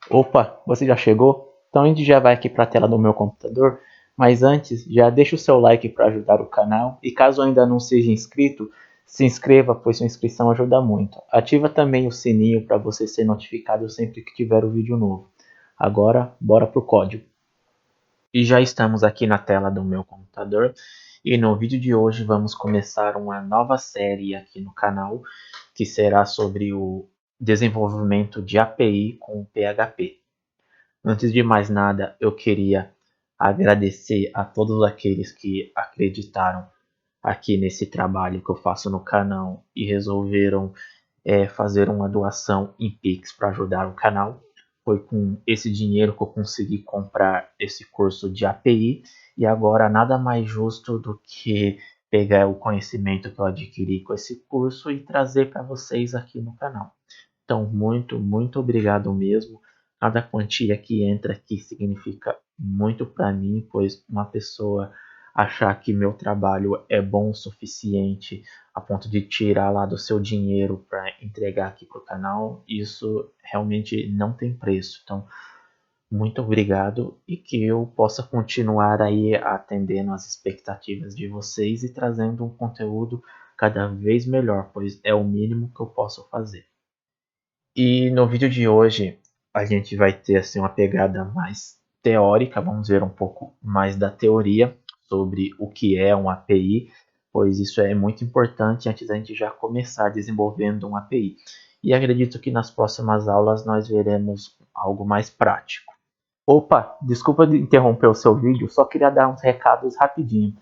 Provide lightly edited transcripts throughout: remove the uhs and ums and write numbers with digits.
Opa, você já chegou? Então a gente já vai aqui para a tela do meu computador, mas antes já deixa o seu like para ajudar o canal e caso ainda não seja inscrito, se inscreva, pois sua inscrição ajuda muito. Ativa também o sininho para você ser notificado sempre que tiver o vídeo novo. Agora, bora pro código. E já estamos aqui na tela do meu computador e no vídeo de hoje vamos começar uma nova série aqui no canal que será sobre o desenvolvimento de API com PHP. Antes de mais nada, eu queria agradecer a todos aqueles que acreditaram aqui nesse trabalho que eu faço no canal e resolveram fazer uma doação em Pix para ajudar o canal. Foi com esse dinheiro que eu consegui comprar esse curso de API e agora nada mais justo do que pegar o conhecimento que eu adquiri com esse curso e trazer para vocês aqui no canal. Então, muito obrigado mesmo. Cada quantia que entra aqui significa muito para mim, pois uma pessoa achar que meu trabalho é bom o suficiente a ponto de tirar lá do seu dinheiro para entregar aqui para o canal, isso realmente não tem preço. Então, muito obrigado e que eu possa continuar aí atendendo às expectativas de vocês e trazendo um conteúdo cada vez melhor, pois é o mínimo que eu posso fazer. E no vídeo de hoje a gente vai ter assim uma pegada mais teórica, vamos ver um pouco mais da teoria sobre o que é um API, pois isso é muito importante antes da gente já começar desenvolvendo um API. E acredito que nas próximas aulas nós veremos algo mais prático. Opa, desculpa de interromper o seu vídeo, só queria dar uns recados rapidinho.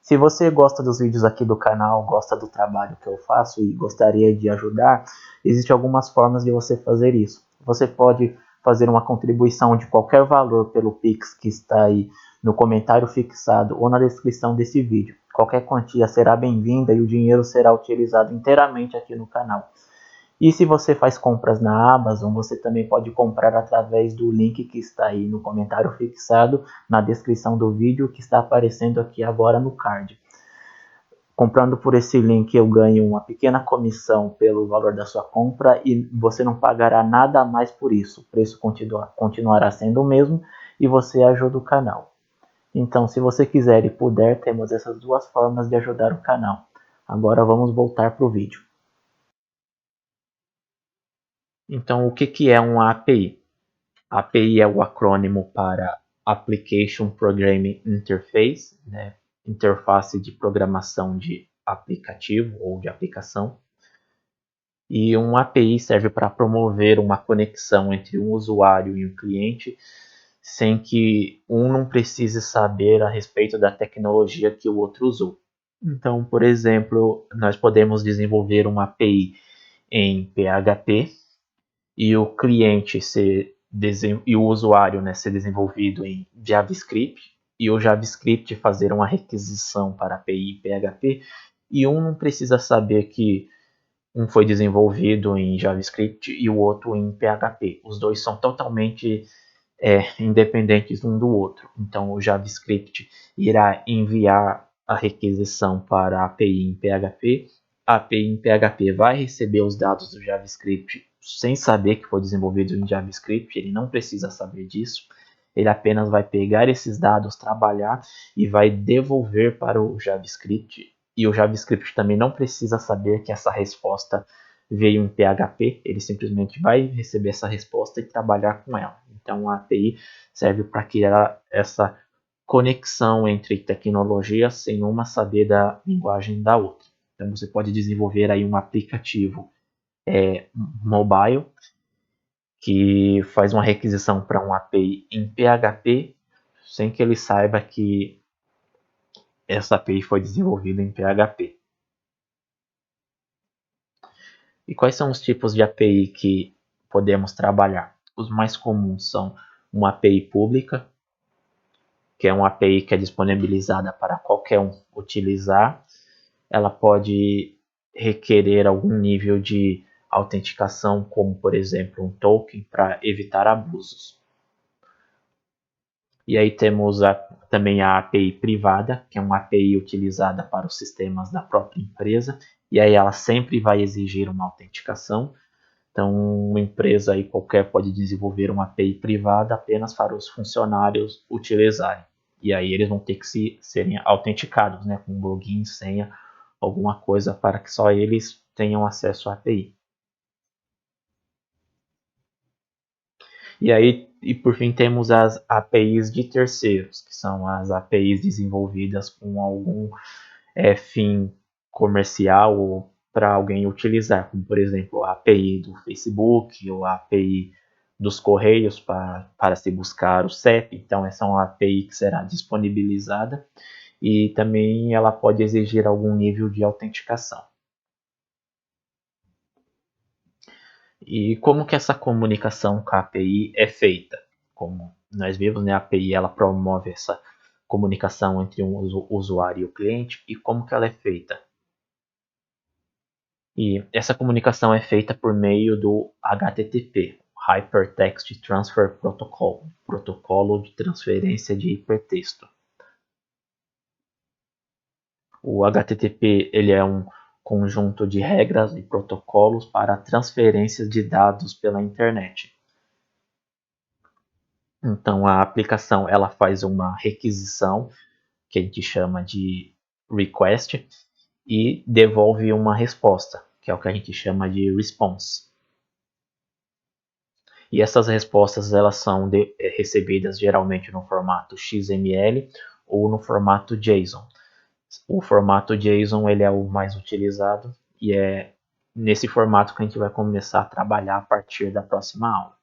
Se você gosta dos vídeos aqui do canal, gosta do trabalho que eu faço e gostaria de ajudar, existem algumas formas de você fazer isso. Você pode fazer uma contribuição de qualquer valor pelo Pix que está aí no comentário fixado ou na descrição desse vídeo. Qualquer quantia será bem-vinda e o dinheiro será utilizado inteiramente aqui no canal. E se você faz compras na Amazon, você também pode comprar através do link que está aí no comentário fixado, na descrição do vídeo, que está aparecendo aqui agora no card. Comprando por esse link eu ganho uma pequena comissão pelo valor da sua compra e você não pagará nada a mais por isso. O preço continuará sendo o mesmo e você ajuda o canal. Então, se você quiser e puder, temos essas duas formas de ajudar o canal. Agora vamos voltar para o vídeo. Então, o que é uma API? API é o acrônimo para Application Programming Interface, né? Interface de programação de aplicativo ou de aplicação. E um API serve para promover uma conexão entre um usuário e um cliente, sem que um não precise saber a respeito da tecnologia que o outro usou. Então, por exemplo, nós podemos desenvolver uma API em PHP e o cliente e o usuário, né, ser desenvolvido em JavaScript e o JavaScript fazer uma requisição para a API em PHP e um não precisa saber que um foi desenvolvido em JavaScript e o outro em PHP. Os dois são totalmente independentes um do outro. Então o JavaScript irá enviar a requisição para a API em PHP. A API em PHP vai receber os dados do JavaScript sem saber que foi desenvolvido em JavaScript, ele não precisa saber disso. Ele apenas vai pegar esses dados, trabalhar e vai devolver para o JavaScript. E o JavaScript também não precisa saber que essa resposta veio em PHP, ele simplesmente vai receber essa resposta e trabalhar com ela. Então a API serve para criar essa conexão entre tecnologias sem uma saber da linguagem da outra. Então você pode desenvolver aí um aplicativo mobile que faz uma requisição para um API em PHP sem que ele saiba que essa API foi desenvolvida em PHP. E quais são os tipos de API que podemos trabalhar? Os mais comuns são uma API pública, que é uma API que é disponibilizada para qualquer um utilizar. Ela pode requerer algum nível de autenticação, como por exemplo um token, para evitar abusos. E aí temos também a API privada, que é uma API utilizada para os sistemas da própria empresa, e aí ela sempre vai exigir uma autenticação. Então, uma empresa aí qualquer pode desenvolver uma API privada apenas para os funcionários utilizarem. E aí eles vão ter que serem autenticados, né, com login, senha, alguma coisa para que só eles tenham acesso à API. E aí, e por fim, temos as APIs de terceiros, que são as APIs desenvolvidas com algum fim comercial ou para alguém utilizar, como por exemplo a API do Facebook ou a API dos Correios para se buscar o CEP. Então, essa é uma API que será disponibilizada e também ela pode exigir algum nível de autenticação. E como que essa comunicação com a API é feita? Como nós vimos, né, a API ela promove essa comunicação entre um usuário e o cliente. E como que ela é feita? E essa comunicação é feita por meio do HTTP, Hypertext Transfer Protocol, protocolo de transferência de hipertexto. O HTTP ele é um conjunto de regras e protocolos para transferências de dados pela internet. Então a aplicação ela faz uma requisição que a gente chama de request e devolve uma resposta, que é o que a gente chama de response. E essas respostas elas são recebidas geralmente no formato XML ou no formato JSON. O formato JSON ele é o mais utilizado e é nesse formato que a gente vai começar a trabalhar a partir da próxima aula.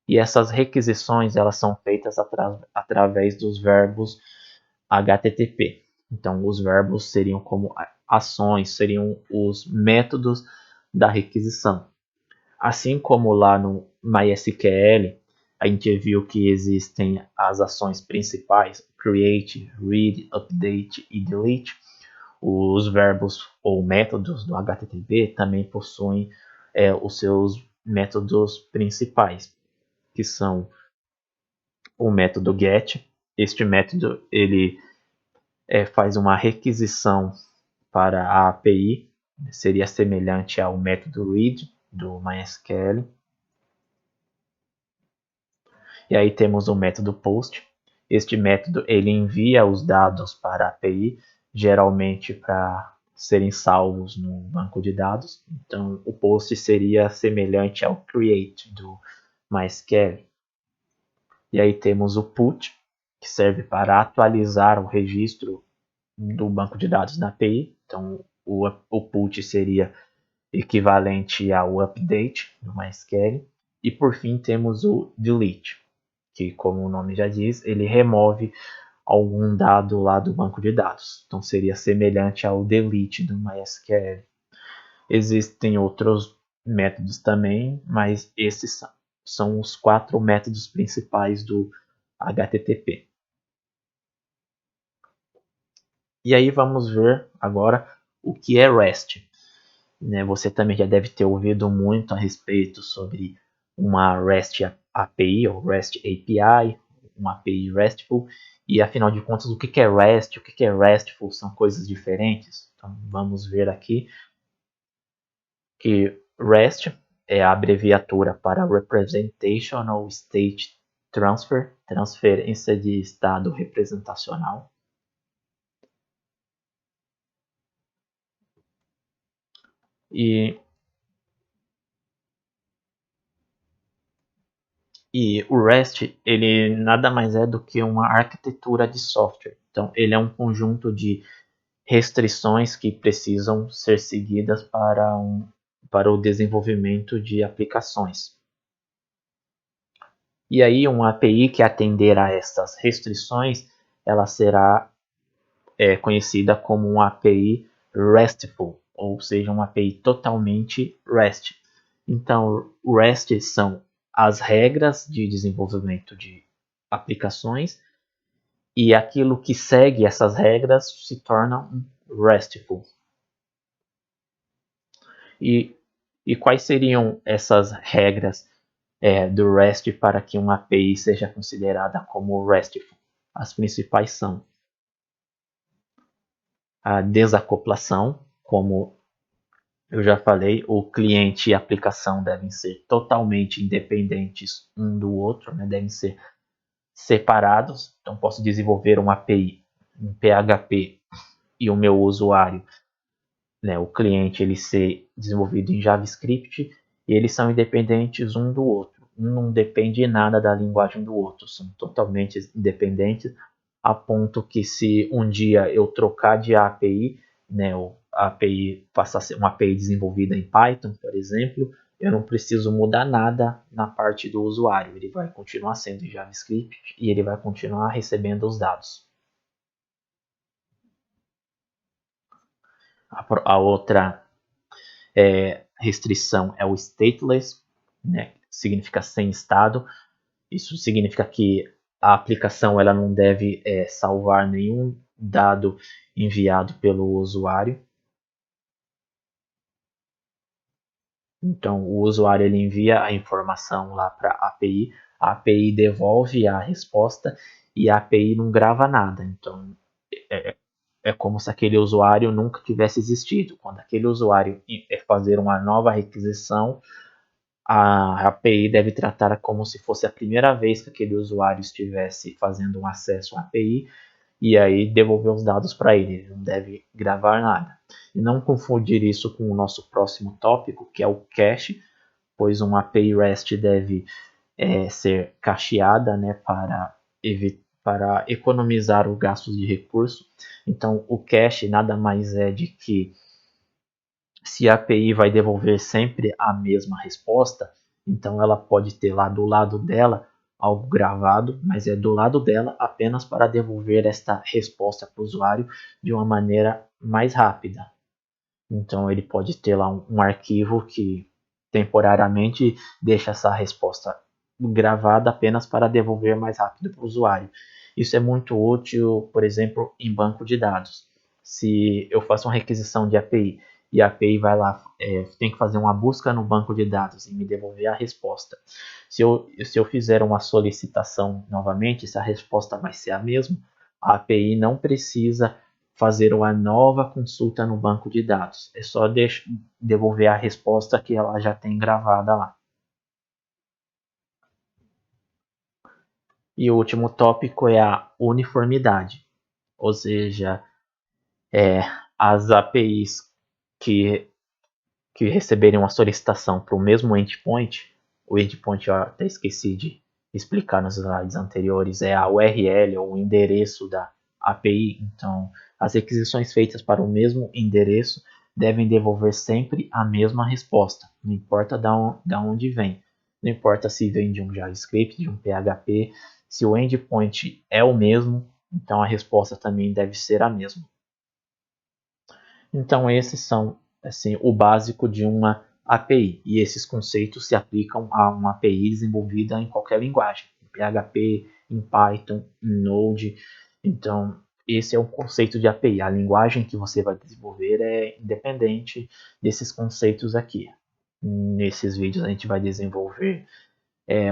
E essas requisições elas são feitas através dos verbos HTTP. Então, os verbos seriam como ações, seriam os métodos da requisição. Assim como lá no MySQL, a gente viu que existem as ações principais, create, read, update e delete. Os verbos ou métodos do HTTP também possuem os seus métodos principais, que são o método get. Este método ele faz uma requisição para a API, seria semelhante ao método read do MySQL. E aí temos o método post. Este método ele envia os dados para a API, geralmente para serem salvos no banco de dados. Então, o post seria semelhante ao create do MySQL. E aí temos o put, que serve para atualizar o registro do banco de dados na API. Então, o put seria equivalente ao update do MySQL. E por fim temos o delete, que como o nome já diz, ele remove algum dado lá do banco de dados. Então seria semelhante ao delete do MySQL. Existem outros métodos também, mas esses são os 4 métodos principais do HTTP. E aí vamos ver agora o que é REST. Você também já deve ter ouvido muito a respeito sobre uma REST API ou REST API, uma API RESTful. E afinal de contas, o que é REST, o que é RESTful são coisas diferentes. Então vamos ver aqui que REST é a abreviatura para Representational State Transfer, transferência de estado representacional. E o REST, ele nada mais é do que uma arquitetura de software. Então, ele é um conjunto de restrições que precisam ser seguidas para o desenvolvimento de aplicações. E aí, uma API que atender a essas restrições, ela será conhecida como uma API RESTful, ou seja, uma API totalmente REST. Então, REST são as regras de desenvolvimento de aplicações e aquilo que segue essas regras se torna um RESTful. E quais seriam essas regras do REST para que uma API seja considerada como RESTful? As principais são a desacoplação, como eu já falei, o cliente e a aplicação devem ser totalmente independentes um do outro, né? Devem ser separados. Então, posso desenvolver uma API em PHP e o meu usuário, né, o cliente, ele ser desenvolvido em JavaScript, e eles são independentes um do outro. Um não depende nada da linguagem do outro, são totalmente independentes, a ponto que se um dia eu trocar de API, né, a API passar a ser uma API desenvolvida em Python, por exemplo, eu não preciso mudar nada na parte do usuário, ele vai continuar sendo em JavaScript e ele vai continuar recebendo os dados. A outra restrição é o stateless, né? Significa sem estado. Isso significa que a aplicação ela não deve salvar nenhum dado enviado pelo usuário. Então, o usuário ele envia a informação lá para a API devolve a resposta e a API não grava nada. Então, é como se aquele usuário nunca tivesse existido. Quando aquele usuário fazer uma nova requisição, a API deve tratar como se fosse a primeira vez que aquele usuário estivesse fazendo um acesso à API e aí devolver os dados para ele. Ele não deve gravar nada. E não confundir isso com o nosso próximo tópico, que é o cache, pois uma API REST deve ser cacheada, né, para economizar o gasto de recurso. Então, o cache nada mais é de que se a API vai devolver sempre a mesma resposta, então ela pode ter lá do lado dela algo gravado, mas é do lado dela apenas para devolver esta resposta para o usuário de uma maneira mais rápida. Então ele pode ter lá um arquivo que temporariamente deixa essa resposta gravada apenas para devolver mais rápido para o usuário. Isso é muito útil, por exemplo, em banco de dados. Se eu faço uma requisição de API e a API vai lá, tem que fazer uma busca no banco de dados e me devolver a resposta. Se eu fizer uma solicitação novamente, se a resposta vai ser a mesma, a API não precisa fazer uma nova consulta no banco de dados. É só devolver a resposta que ela já tem gravada lá. E o último tópico é a uniformidade, ou seja, as APIs que, que receberem uma solicitação para o mesmo endpoint, o endpoint eu até esqueci de explicar nos slides anteriores, é a URL ou o endereço da API. Então, as requisições feitas para o mesmo endereço devem devolver sempre a mesma resposta, não importa da onde vem. Não importa se vem de um JavaScript, de um PHP, se o endpoint é o mesmo, então a resposta também deve ser a mesma. Então esses são assim, o básico de uma API, e esses conceitos se aplicam a uma API desenvolvida em qualquer linguagem, em PHP, em Python, em Node. Então esse é o conceito de API. A linguagem que você vai desenvolver é independente desses conceitos aqui. Nesses vídeos a gente vai desenvolver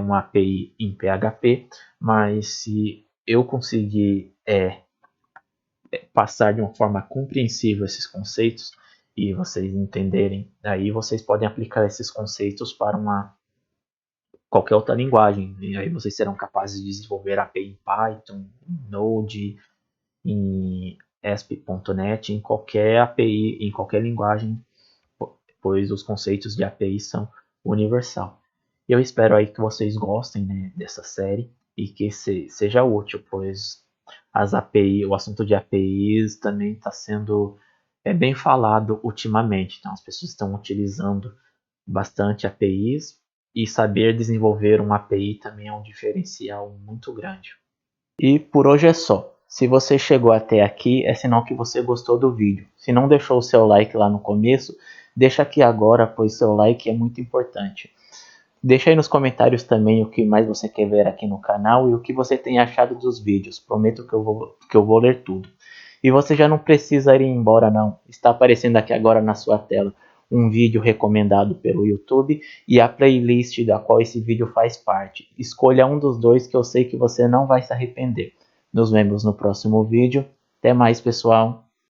uma API em PHP, mas se eu conseguir passar de uma forma compreensível esses conceitos e vocês entenderem, aí vocês podem aplicar esses conceitos para qualquer outra linguagem. E aí vocês serão capazes de desenvolver API em Python, em Node, em ASP.NET, em qualquer API, em qualquer linguagem, pois os conceitos de API são universal. E eu espero aí que vocês gostem, né, dessa série e que seja útil, pois as API, o assunto de APIs também está sendo bem falado ultimamente. Então as pessoas estão utilizando bastante APIs e saber desenvolver uma API também é um diferencial muito grande. E por hoje é só. Se você chegou até aqui, é sinal que você gostou do vídeo. Se não deixou o seu like lá no começo, deixa aqui agora, pois seu like é muito importante. Deixa aí nos comentários também o que mais você quer ver aqui no canal e o que você tem achado dos vídeos. Prometo que eu vou ler tudo. E você já não precisa ir embora não. Está aparecendo aqui agora na sua tela um vídeo recomendado pelo YouTube e a playlist da qual esse vídeo faz parte. Escolha um dos dois que eu sei que você não vai se arrepender. Nos vemos no próximo vídeo. Até mais, pessoal.